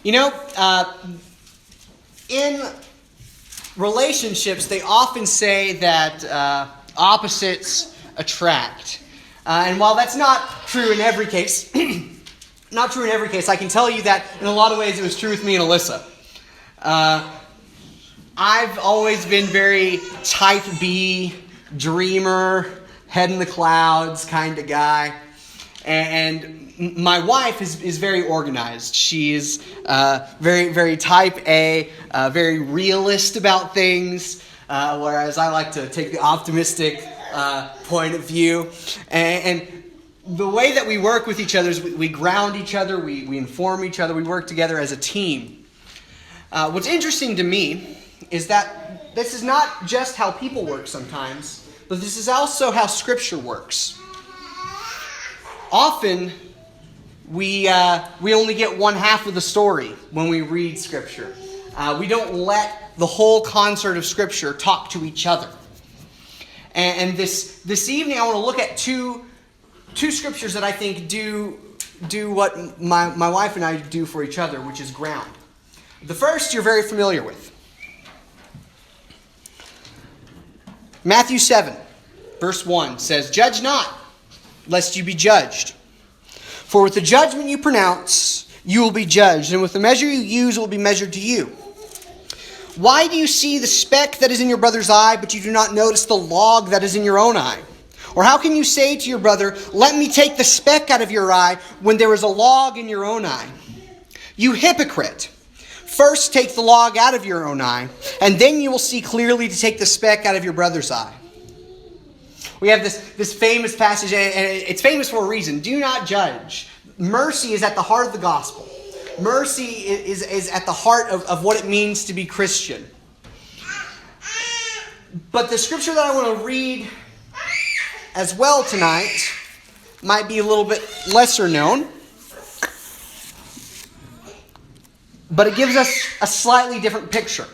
You know, in relationships, they often say that opposites attract. And while that's not true in every case, I can tell you that in a lot of ways it was true with me and Alyssa. I've always been very type B, dreamer, head in the clouds kind of guy. And my wife is very organized. She is very, very type A, very realist about things, whereas I like to take the optimistic point of view. And the way that we work with each other is we ground each other, we inform each other, we work together as a team. What's interesting to me is that this is not just how people work sometimes, but this is also how Scripture works. Often, we only get one half of the story when we read Scripture. We don't let the whole concert of Scripture talk to each other. And this evening, I want to look at two Scriptures that I think do what my wife and I do for each other, which is ground. The first you're very familiar with. Matthew 7, verse 1 says, "Judge not, lest you be judged. For with the judgment you pronounce, you will be judged, and with the measure you use, it will be measured to you. Why do you see the speck that is in your brother's eye, but you do not notice the log that is in your own eye? Or how can you say to your brother, 'Let me take the speck out of your eye,' when there is a log in your own eye? You hypocrite! First take the log out of your own eye, and then you will see clearly to take the speck out of your brother's eye." We have this famous passage, and it's famous for a reason. Do not judge. Mercy is at the heart of the gospel. Mercy is at the heart of what it means to be Christian. But the scripture that I want to read as well tonight might be a little bit lesser known, but it gives us a slightly different picture.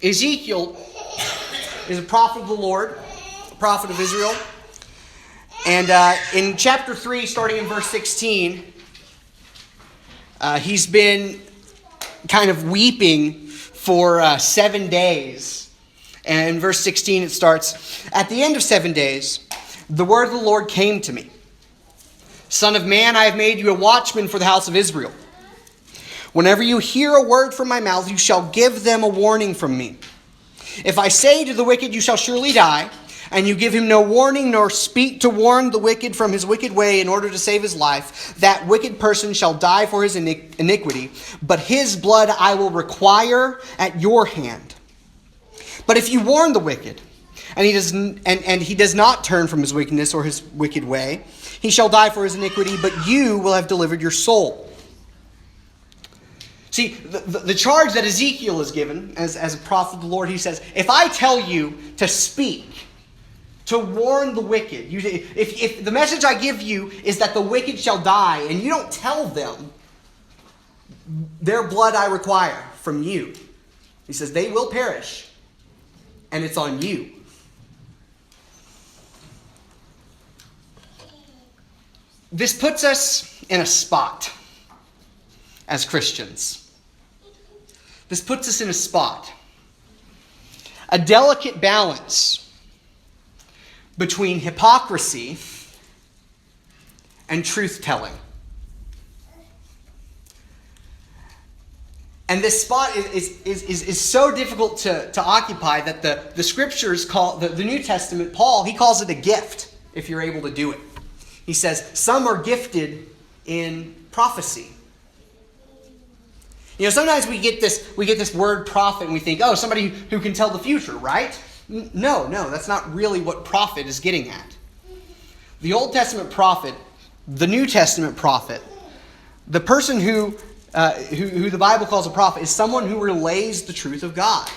Ezekiel is a prophet of the Lord, a prophet of Israel. And in chapter 3, starting in verse 16, he's been kind of weeping for 7 days. And in verse 16 it starts, "At the end of 7 days, the word of the Lord came to me. 'Son of man, I have made you a watchman for the house of Israel. Whenever you hear a word from my mouth, you shall give them a warning from me. If I say to the wicked, you shall surely die, and you give him no warning, nor speak to warn the wicked from his wicked way in order to save his life, that wicked person shall die for his iniquity, but his blood I will require at your hand. But if you warn the wicked, and he does not turn from his wickedness or his wicked way, he shall die for his iniquity, but you will have delivered your soul.'" See, the charge that Ezekiel is given as a prophet of the Lord, he says, if I tell you to speak, to warn the wicked, if the message I give you is that the wicked shall die, and you don't tell them, their blood I require from you. He says, they will perish, and it's on you. This puts us in a spot as Christians. This puts us in a spot. A delicate balance between hypocrisy and truth-telling. And this spot is so difficult to occupy that the scriptures call, the New Testament, Paul, he calls it a gift if you're able to do it. He says, some are gifted in prophecy. You know, sometimes we get this word prophet and we think, oh, somebody who can tell the future, right? No, that's not really what prophet is getting at. The Old Testament prophet, the New Testament prophet, the person who the Bible calls a prophet is someone who relays the truth of God,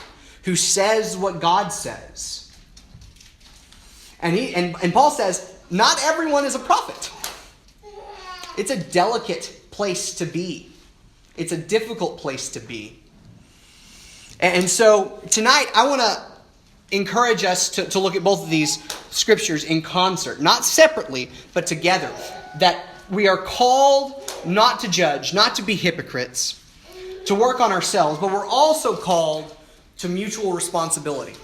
who says what God says. And Paul says, not everyone is a prophet. It's a delicate place to be. It's a difficult place to be. And so tonight I want to encourage us to look at both of these scriptures in concert. Not separately, but together. That we are called not to judge, not to be hypocrites, to work on ourselves, but we're also called to mutual responsibility.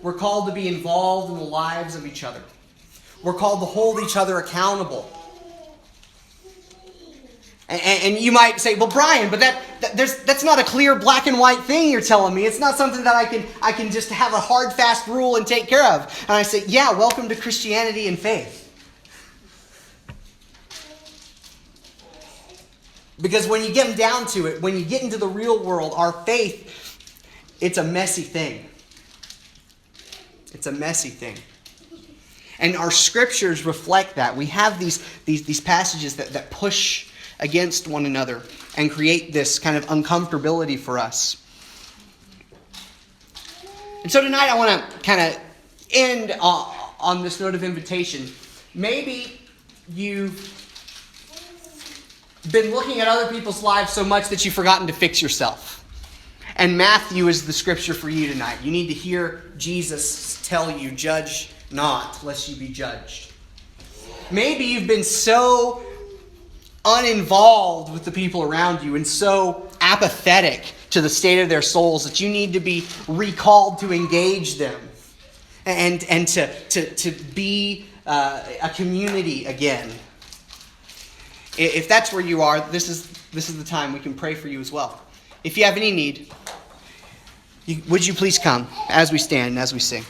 We're called to be involved in the lives of each other. We're called to hold each other accountable. And you might say, well, Brian, but that's not a clear black and white thing you're telling me. It's not something that I can just have a hard, fast rule and take care of. And I say, yeah, welcome to Christianity and faith. Because when you get down to it, when you get into the real world, our faith, it's a messy thing. It's a messy thing. And our scriptures reflect that. We have these passages that push against one another and create this kind of uncomfortability for us. And so tonight I want to kind of end on this note of invitation. Maybe you've been looking at other people's lives so much that you've forgotten to fix yourself. And Matthew is the scripture for you tonight. You need to hear Jesus tell you, judge not, lest you be judged. Maybe you've been so uninvolved with the people around you and so apathetic to the state of their souls that you need to be recalled to engage them and to be a community again. If that's where you are, this is the time we can pray for you as well. If you have any need, would you please come as we stand and as we sing.